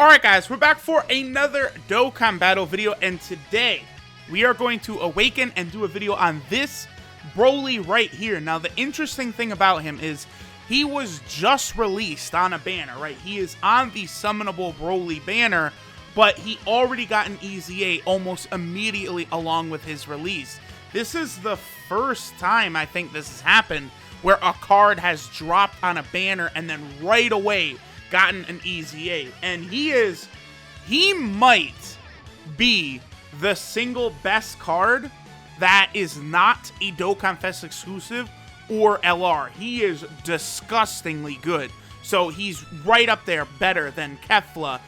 Alright guys, we're back for another Dokkan battle video, and today we are going to awaken and do a video on this Broly right here. Now the interesting thing about him is he was just released on a banner, right? He is on the summonable Broly banner, but he already got an EZA almost immediately along with his release. This is the first time I think this has happened where a card has dropped on a banner and then right away gotten an EZA, and he might be the single best card that is not a Dokkan Fest exclusive or LR. He is disgustingly good. So he's right up there, better than Kefla,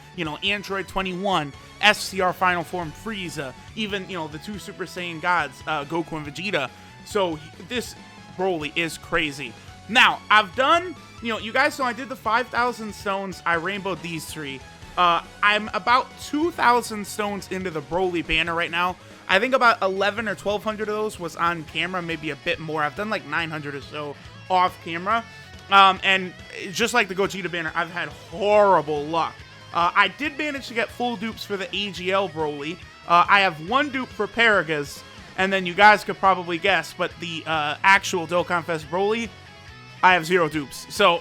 Android 21, SCR Final Form Frieza, even, the two Super Saiyan gods, Goku and Vegeta. So this Broly is crazy. Now, I've done, you guys know I did the 5,000 stones. I rainbowed these three. I'm about 2,000 stones into the Broly banner right now. I think about 11 or 1,200 of those was on camera, maybe a bit more. I've done like 900 or so off camera. And just like the Gogeta banner, I've had horrible luck. I did manage to get full dupes for the AGL Broly. I have one dupe for Paragas, and then you guys could probably guess, but the actual Dokkan Fest Broly, I have 0 dupes. So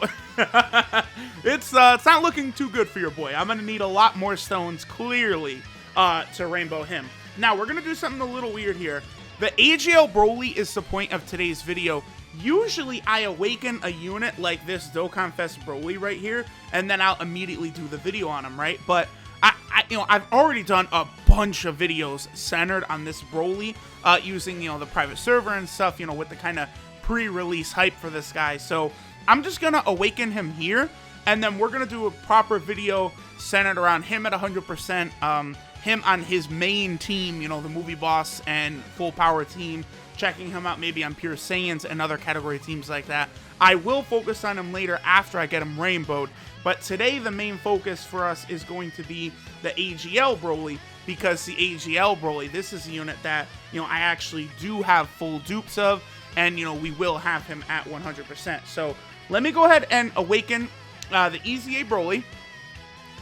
it's not looking too good for your boy. I'm going to need a lot more stones, clearly, to rainbow him. Now, we're going to do something a little weird here. The AGL Broly is the point of today's video. Usually, I awaken a unit like this Dokkan Fest Broly right here, and then I'll immediately do the video on him, right? But I've already done a bunch of videos centered on this Broly, using, the private server and stuff, with the kind of pre-release hype for this guy. So I'm just gonna awaken him here, and then we're gonna do a proper video centered around him at 100%, him on his main team, the movie boss and full power team, checking him out maybe on Pure Saiyans and other category teams like that. I will focus on him later after I get him rainbowed, but today the main focus for us is going to be the AGL Broly, because the AGL Broly, this is a unit that, I actually do have full dupes of, and, we will have him at 100%. So let me go ahead and awaken the EZA Broly.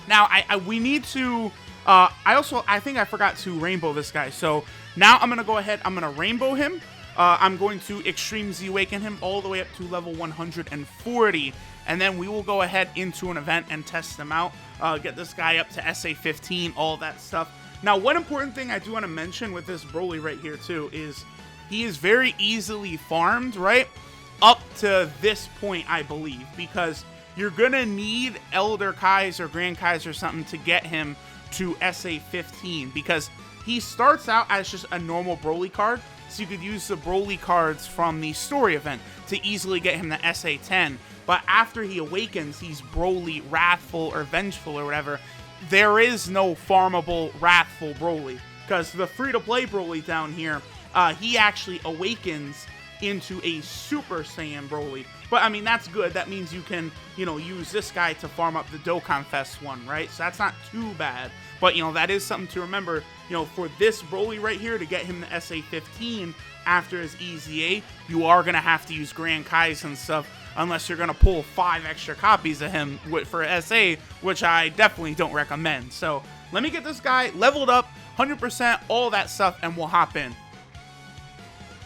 Now, we need to... I think I forgot to rainbow this guy. So now I'm going to go ahead. I'm going to rainbow him. I'm going to Extreme Z Awaken him all the way up to level 140. And then we will go ahead into an event and test him out. Get this guy up to SA 15, all that stuff. Now, one important thing I do want to mention with this Broly right here, too, is... he is very easily farmed, right? Up to this point, I believe, because you're gonna need Elder Kais or Grand Kais or something to get him to SA 15, because he starts out as just a normal Broly card, so you could use the Broly cards from the story event to easily get him to SA 10. But after he awakens, he's Broly Wrathful or Vengeful or whatever. There is no farmable Wrathful Broly, because the free-to-play Broly down here, he actually awakens into a Super Saiyan Broly. But, I mean, that's good. That means you can, use this guy to farm up the Dokkan Fest one, right? So that's not too bad. But, that is something to remember, for this Broly right here, to get him to SA 15 after his EZA, you are going to have to use Grand Kais and stuff, unless you're going to pull 5 extra copies of him for SA, which I definitely don't recommend. So, let me get this guy leveled up, 100%, all that stuff, and we'll hop in.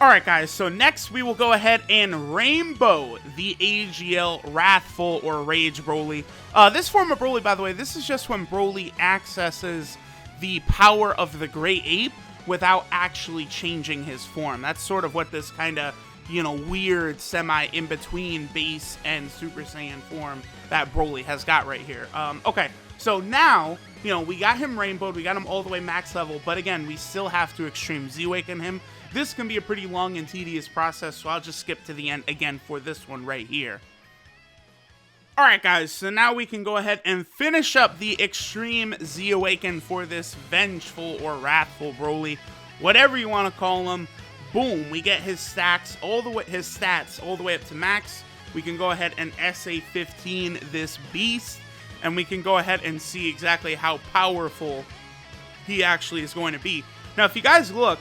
Alright guys, so next we will go ahead and rainbow the AGL Wrathful or Rage Broly. This form of Broly, by the way, this is just when Broly accesses the power of the Great Ape without actually changing his form. That's sort of what this kind of, weird semi-in-between base and Super Saiyan form that Broly has got right here. Okay, so now, we got him rainbowed, we got him all the way max level, but again, we still have to Extreme Z Awaken him. This can be a pretty long and tedious process, so I'll just skip to the end again for this one right here. Alright guys, so now we can go ahead and finish up the Extreme Z Awaken for this Vengeful or Wrathful Broly. Whatever you want to call him. Boom, we get his stats all the way up to max. We can go ahead and SA 15 this beast, and we can go ahead and see exactly how powerful he actually is going to be. Now, if you guys look,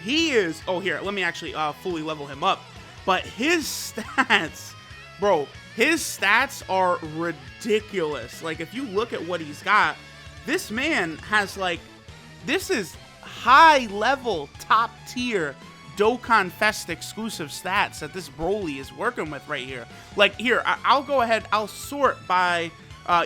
he is... oh, here, let me actually fully level him up. But his stats, bro, his stats are ridiculous. Like, if you look at what he's got, this man has, like, this is high-level, top-tier Dokkan Fest exclusive stats that this Broly is working with right here. Like, here, I'll go ahead, I'll sort by,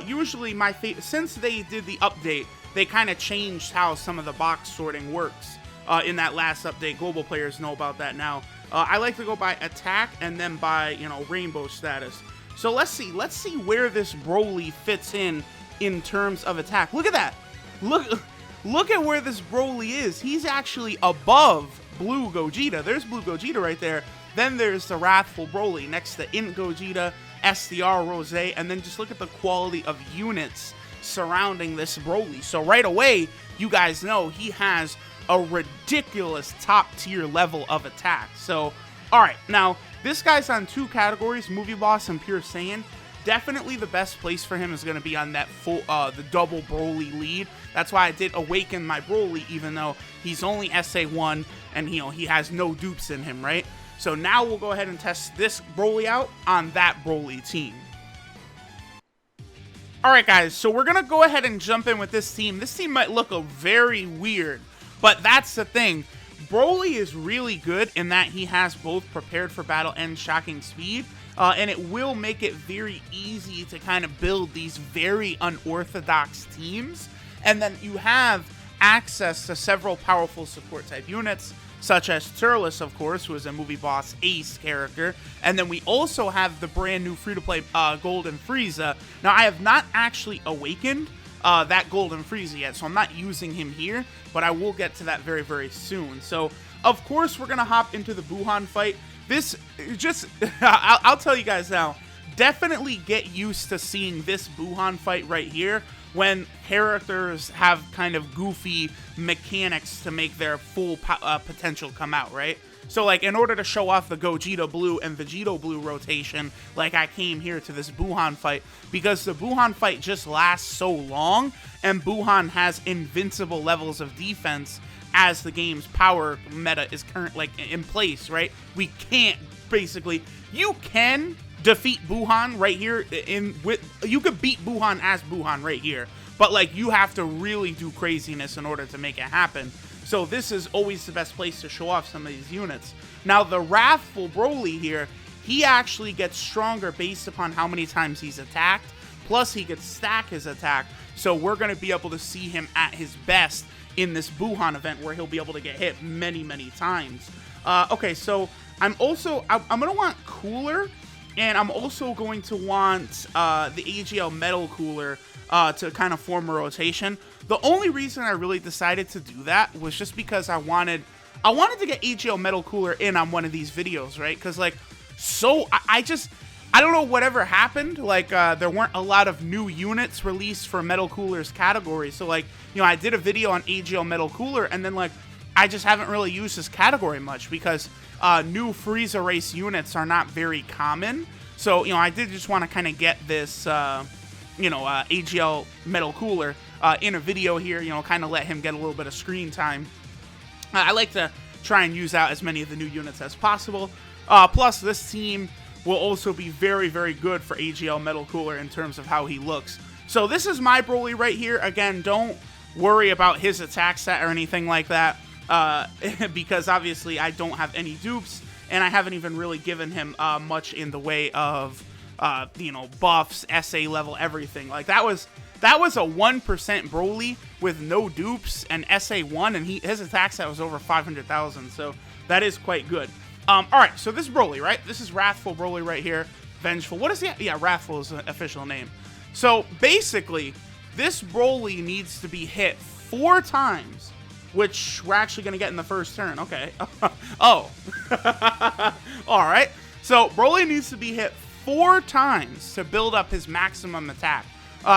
usually my since they did the update, they kind of changed how some of the box sorting works in that last update. Global players know about that now. I like to go by attack and then by, you know, rainbow status. So let's see where this Broly fits in terms of attack. Look at that. Look at where this Broly is. He's actually above Blue Gogeta. There's Blue Gogeta right there. Then there's the Wrathful Broly next to Int Gogeta, SDR Rose, and then just look at the quality of units surrounding this Broly. So right away, you guys know he has a ridiculous top tier level of attack. So, alright, now this guy's on 2 categories, Movie Boss and Pure Saiyan. Definitely the best place for him is going to be on that full, the double Broly lead. That's why I did awaken my Broly, even though he's only SA1 and, you know, he has no dupes in him, right? So now we'll go ahead and test this Broly out on that Broly team. Alright guys, so we're going to go ahead and jump in with this team. This team might look very weird, but that's the thing. Broly is really good in that he has both prepared for battle and shocking speed. And it will make it very easy to kind of build these very unorthodox teams. And then you have access to several powerful support type units, such as Turles, of course, who is a Movie Boss Ace character. And then we also have the brand new free-to-play Golden Frieza. Now, I have not actually awakened that Golden Frieza yet, so I'm not using him here, but I will get to that very, very soon. So, of course, we're going to hop into the Buhan fight. This, just, I'll tell you guys now, definitely get used to seeing this Buhan fight right here when characters have kind of goofy mechanics to make their full potential come out, right? So, like, in order to show off the Gogeta Blue and Vegito Blue rotation, like, I came here to this Buhan fight, because the Buhan fight just lasts so long, and Buhan has invincible levels of defense as the game's power meta is in place, right? We can't, basically, you can defeat Buhan right here, you could beat Buhan as Buhan right here, but, like, you have to really do craziness in order to make it happen. So this is always the best place to show off some of these units. Now, the Wrathful Broly here, he actually gets stronger based upon how many times he's attacked, plus he could stack his attack, so we're going to be able to see him at his best in this Buhan event where he'll be able to get hit many, many times. Okay, so I'm going to want Cooler, and I'm also going to want the AGL Metal Cooler to kind of form a rotation. The only reason I really decided to do that was just because I wanted to get AGL Metal Cooler in on one of these videos, right? Because, like, so I don't know whatever happened. Like, there weren't a lot of new units released for Metal Cooler's category. So, like, you know, I did a video on AGL Metal Cooler, and then, like, I just haven't really used this category much because new Frieza race units are not very common. So, you know, I did just want to kind of get this, you know, AGL Metal Cooler in a video here, you know, kind of let him get a little bit of screen time. I like to try and use out as many of the new units as possible. Plus, this team will also be very, very good for AGL Metal Cooler in terms of how he looks. So this is my Broly right here. Again, don't worry about his attack set or anything like that, because obviously I don't have any dupes, and I haven't even really given him much in the way of, you know, buffs, SA level, everything. Like, that was a 1% Broly with no dupes and SA1, and his attack set was over 500,000, so that is quite good. Alright, so this is Broly, right? This is Wrathful Broly right here. Vengeful. What is the... Yeah, Wrathful is the official name. So, basically, this Broly needs to be hit 4 times, which we're actually going to get in the first turn. Okay. Oh. Alright. So, Broly needs to be hit 4 times to build up his maximum attack.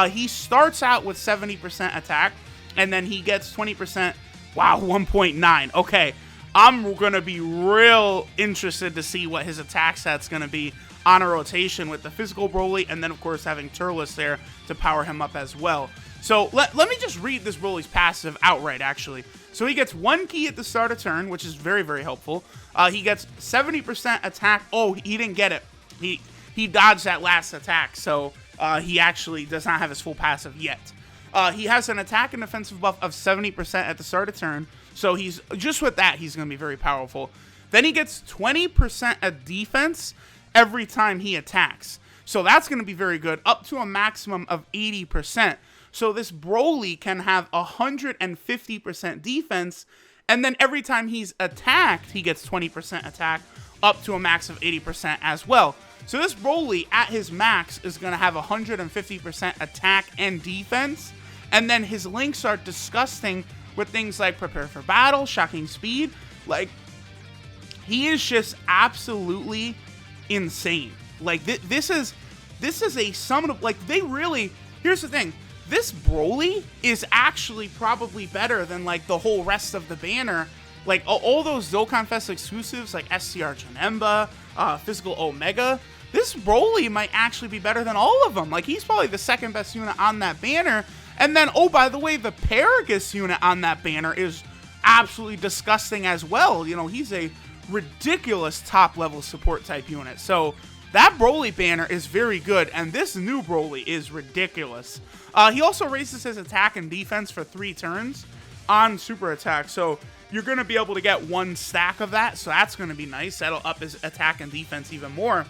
He starts out with 70% attack, and then he gets 20%. Wow, 1.9. Okay. I'm going to be real interested to see what his attack set's going to be on a rotation with the physical Broly, and then, of course, having Turles there to power him up as well. So, let me just read this Broly's passive outright, actually. So, he gets 1 key at the start of turn, which is very, very helpful. He gets 70% attack. Oh, he didn't get it. He dodged that last attack, so he actually does not have his full passive yet. He has an attack and defensive buff of 70% at the start of turn, so he's just with that, he's going to be very powerful. Then he gets 20% of defense every time he attacks. So that's going to be very good, up to a maximum of 80%. So this Broly can have 150% defense, and then every time he's attacked, he gets 20% attack, up to a max of 80% as well. So this Broly, at his max, is going to have 150% attack and defense, and then his links are disgusting with things like Prepare for Battle, Shocking Speed. Like, he is just absolutely insane. Like, this is a sum of, like, they really, here's the thing, this Broly is actually probably better than, like, the whole rest of the banner. Like, all those Dokkan Fest exclusives, like SCR Janemba, Physical Omega, this Broly might actually be better than all of them. Like, he's probably the second best unit on that banner. And then, oh, by the way, the Paragus unit on that banner is absolutely disgusting as well. You know, he's a ridiculous top-level support type unit. So that Broly banner is very good, and this new Broly is ridiculous. He also raises his attack and defense for 3 turns on super attack, so you're going to be able to get 1 stack of that, so that's going to be nice. That'll up his attack and defense even more.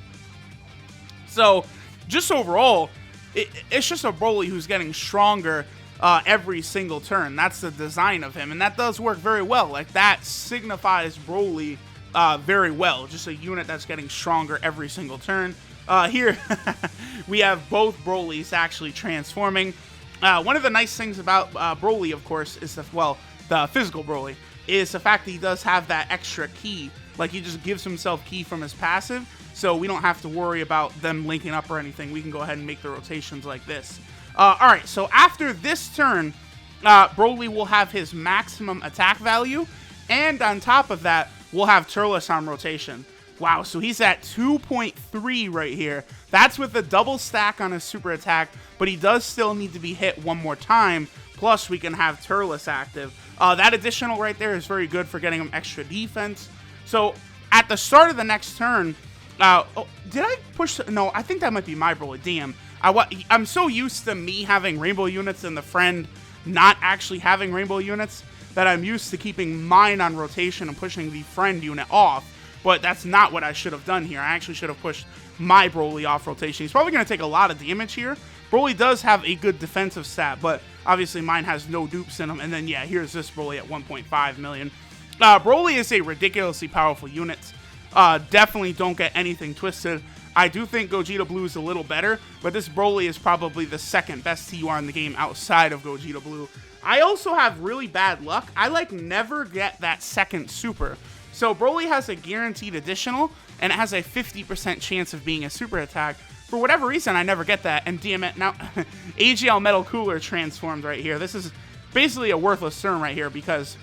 So, just overall, it's just a Broly who's getting stronger every single turn. That's the design of him, and that does work very well. Like, that signifies Broly very well. Just a unit that's getting stronger every single turn. Here, we have both Brolys actually transforming. One of the nice things about Broly, of course, is the physical Broly, is the fact that he does have that extra ki. Like, he just gives himself ki from his passive, so we don't have to worry about them linking up or anything. We can go ahead and make the rotations like this. Alright, so after this turn, Broly will have his maximum attack value, and on top of that, we'll have Turles on rotation. Wow, so he's at 2.3 right here. That's with the double stack on his super attack, but he does still need to be hit 1 more time, plus we can have Turles active. That additional right there is very good for getting him extra defense. So, at the start of the next turn, did I push? No, I think that might be my Broly. Damn. I'm so used to me having rainbow units and the friend not actually having rainbow units that I'm used to keeping mine on rotation and pushing the friend unit off. But that's not what I should have done here. I actually should have pushed my Broly off rotation. He's probably going to take a lot of damage here. Broly does have a good defensive stat, but obviously mine has no dupes in him. And then, yeah, here's this Broly at 1.5 million. Broly is a ridiculously powerful unit. Definitely don't get anything twisted. I do think Gogeta Blue is a little better, but this Broly is probably the second best TUR in the game outside of Gogeta Blue. I also have really bad luck. I, like, never get that second super. So Broly has a guaranteed additional, and it has a 50% chance of being a super attack. For whatever reason, I never get that, and damn it, now AGL Metal Cooler transformed right here. This is basically a worthless turn right here, because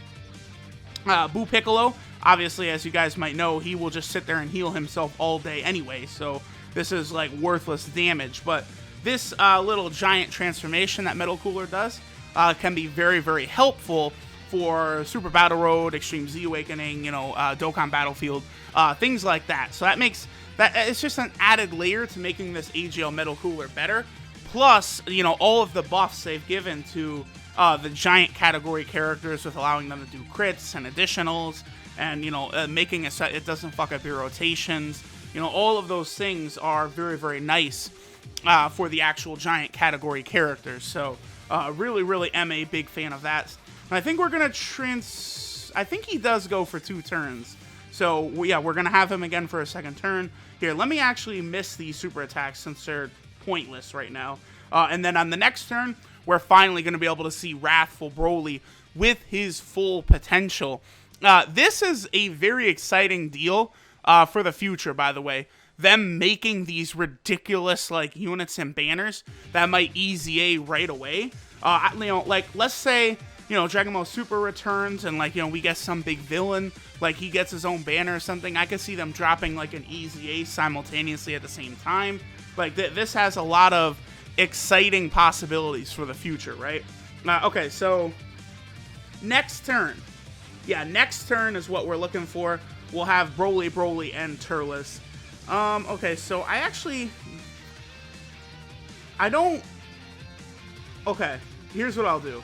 Boo Piccolo, obviously, as you guys might know, he will just sit there and heal himself all day anyway, so this is, like, worthless damage. But this little giant transformation that Metal Cooler does can be very, very helpful for Super Battle Road, Extreme Z Awakening, you know, Dokkan Battlefield, things like that. So that makes that, it's just an added layer to making this AGL Metal Cooler better. Plus, you know, all of the buffs they've given to the giant category characters, with allowing them to do crits and additionals, and, you know, making it so it doesn't fuck up your rotations. You know, all of those things are very, very nice for the actual giant category characters. So, really, really am a big fan of that. And I think we're going to I think he does go for 2 turns. So, yeah, we're going to have him again for a second turn. Here, let me actually miss these super attacks since they're pointless right now. And then on the next turn, we're finally going to be able to see Wrathful Broly with his full potential. This is a very exciting deal for the future, by the way. Them making these ridiculous, like, units and banners that might EZA right away. You know, like, let's say, you know, Dragon Ball Super returns and, like, you know, we get some big villain, like, he gets his own banner or something. I could see them dropping, like, an EZA simultaneously at the same time. Like, this has a lot of exciting possibilities for the future, right? Okay, so next turn. Yeah, next turn is what we're looking for. We'll have Broly, and Turles. Okay, so I don't... Okay, here's what I'll do.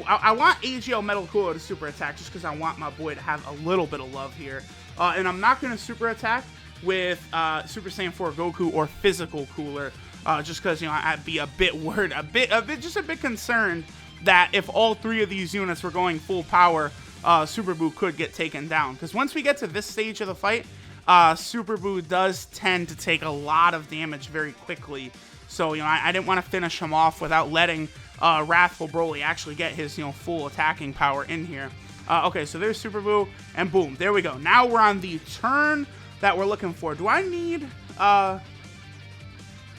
I want AGL Metal Cooler to super attack just because I want my boy to have a little bit of love here. And I'm not going to super attack with Super Saiyan 4 Goku or Physical Cooler just because, you know, I'd be a bit worried, just a bit concerned that if all three of these units were going full power, Super Buu could get taken down. Because once we get to this stage of the fight, Super Buu does tend to take a lot of damage very quickly. So, you know, I didn't want to finish him off without letting Wrathful Broly actually get his, you know, full attacking power in here. Okay, so there's Super Buu, and boom, there we go. Now we're on the turn that we're looking for. Do I need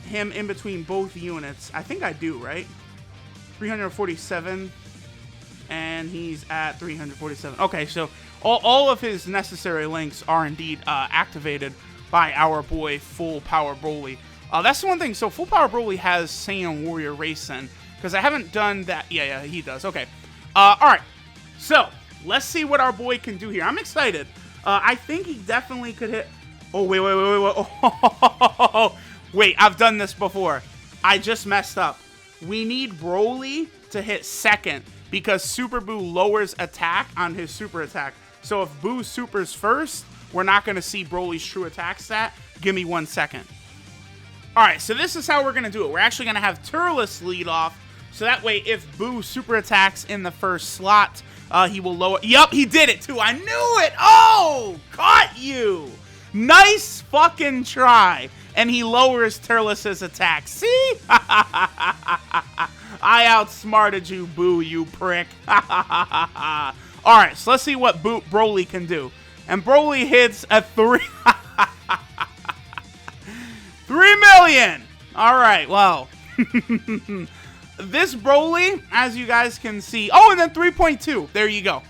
him in between both units? I think I do, right? 347, and he's at 347. Okay, so all of his necessary links are indeed activated by our boy Full Power Broly. That's the one thing. So Full Power Broly has Saiyan Warrior Racing, because I haven't done that. Yeah, he does. Okay. All right. So let's see what our boy can do here. I'm excited. I think he definitely could hit. Oh, wait. Oh, wait, I've done this before. I just messed up. We need Broly to hit second because Super Buu lowers attack on his super attack. So if Buu supers first, we're not going to see Broly's true attack stat. Give me 1 second. All right, so this is how we're going to do it. We're actually going to have Turles lead off. So that way, if Buu super attacks in the first slot, he will lower. Yup, he did it too. I knew it. Oh, caught you. Nice fucking try. And he lowers Turles' attack. See? I outsmarted you, Buu, you prick. All right, so let's see what Broly can do. And Broly hits a 3 million. All right, well. This Broly, as you guys can see. Oh, and then 3.2. There you go.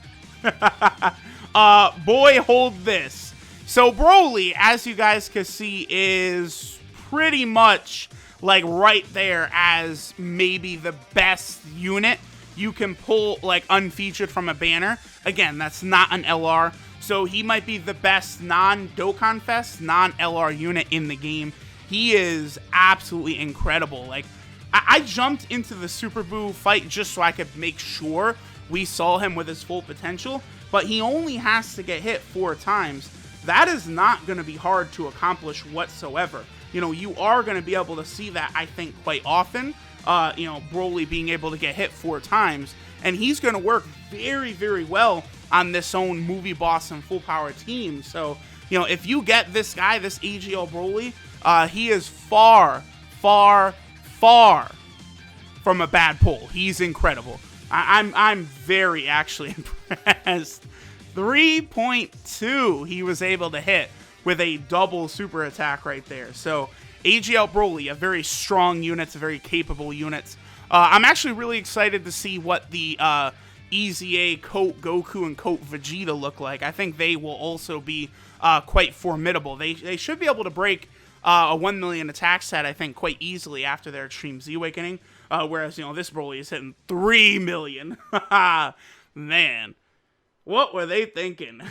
Boy, hold this. So Broly, as you guys can see, is pretty much like right there as maybe the best unit you can pull like unfeatured from a banner. Again, that's not an LR. So he might be the best non-Dokkan Fest, non-LR unit in the game. He is absolutely incredible. Like, I jumped into the Super Buu fight just so I could make sure we saw him with his full potential, but he only has to get hit 4 times. That is not going to be hard to accomplish whatsoever. You know, you are going to be able to see that, I think, quite often. You know, Broly being able to get hit 4 times, and he's going to work very, very well on this own movie boss and full power team. So, you know, if you get this guy, this AGL Broly, he is far from a bad pull. He's incredible. I'm very actually impressed. 3.2 he was able to hit with a double super attack right there. So AGL Broly, a very strong unit, a very capable unit. I'm actually really excited to see what the EZA Coat Goku and Coat Vegeta look like. I think they will also be quite formidable. They should be able to break a 1 million attack stat, I think, quite easily after their Extreme Z Awakening. Whereas, you know, this Broly is hitting 3 million. Man, what were they thinking?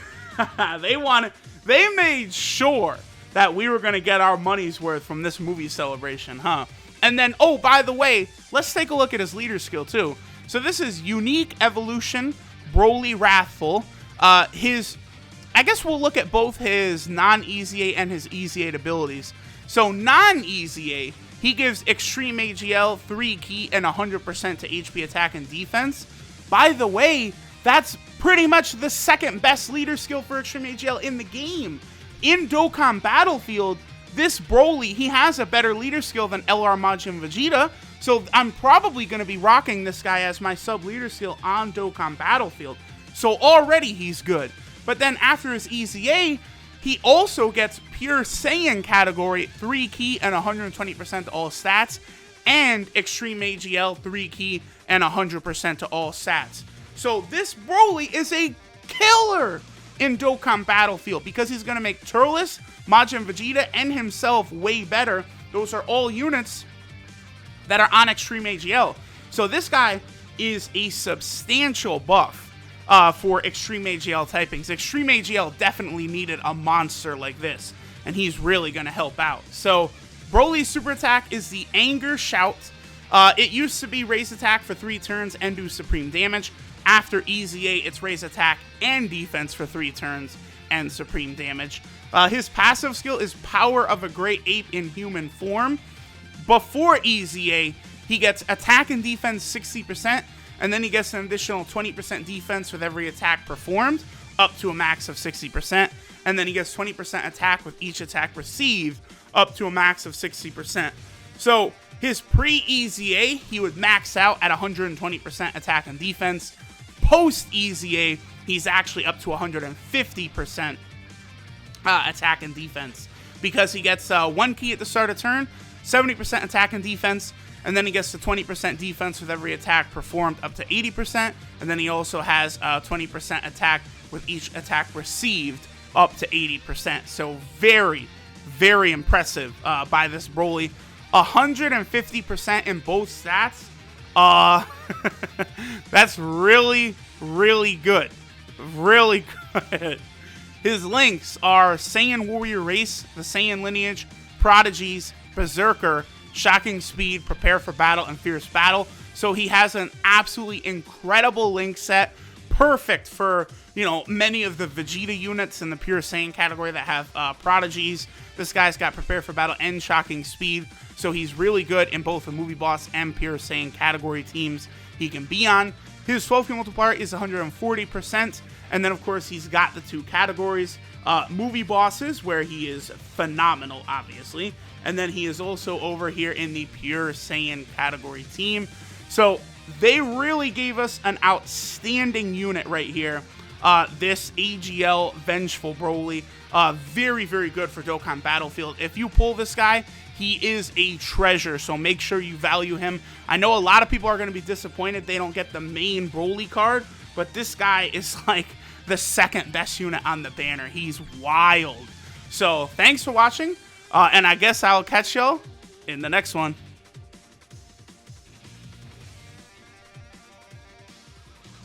They made sure that we were going to get our money's worth from this movie celebration, huh? And then, oh, by the way, let's take a look at his leader skill, too. So this is Unique Evolution, Broly Wrathful. I guess we'll look at both his non-EZA and his EZA abilities. So non-EZA, he gives Extreme AGL 3 key and 100% to HP attack and defense. By the way, that's pretty much the second best leader skill for Extreme AGL in the game. In Dokkan Battlefield, this Broly, he has a better leader skill than LR Majin Vegeta, so I'm probably going to be rocking this guy as my sub-leader skill on Dokkan Battlefield. So already he's good. But then after his EZA, he also gets Pure Saiyan category 3 key and 120% to all stats, and Extreme AGL 3 key and 100% to all stats. So this Broly is a killer in Dokkan Battlefield because he's going to make Turles, Majin Vegeta, and himself way better. Those are all units that are on Extreme AGL. So this guy is a substantial buff for Extreme AGL typings. Extreme AGL definitely needed a monster like this, and he's really going to help out. So Broly's super attack is the Anger Shout. It used to be raise attack for 3 turns and do supreme damage. After EZA, it's raise attack and defense for 3 turns and supreme damage. His passive skill is Power of a Great Ape in human form. Before EZA, he gets attack and defense 60%, and then he gets an additional 20% defense with every attack performed, up to a max of 60%, and then he gets 20% attack with each attack received, up to a max of 60%. So his pre-EZA, he would max out at 120% attack and defense. Post-EZA, he's actually up to 150% attack and defense, because he gets 1 key at the start of turn, 70% attack and defense, and then he gets to 20% defense with every attack performed up to 80%, and then he also has 20% attack with each attack received up to 80%. So very, very impressive by this Broly. 150% in both stats. That's really, really good. Really good. His links are Saiyan Warrior Race, the Saiyan Lineage, Prodigies, Berserker, Shocking Speed, Prepare for Battle, and Fierce Battle. So he has an absolutely incredible link set. Perfect for, many of the Vegeta units in the Pure Saiyan category that have Prodigies. This guy's got Prepare for Battle and Shocking Speed. So he's really good in both the Movie Boss and Pure Saiyan category teams he can be on. His 12-key multiplier is 140%. And then, of course, he's got the 2 categories. Movie Bosses, where he is phenomenal, obviously. And then he is also over here in the Pure Saiyan category team. So they really gave us an outstanding unit right here. This AGL Vengeful Broly. Very, very good for Dokkan Battlefield. If you pull this guy, he is a treasure, so make sure you value him. I know a lot of people are going to be disappointed they don't get the main Broly card, but this guy is like the 2nd best unit on the banner. He's wild. So thanks for watching, and I guess I'll catch y'all in the next one.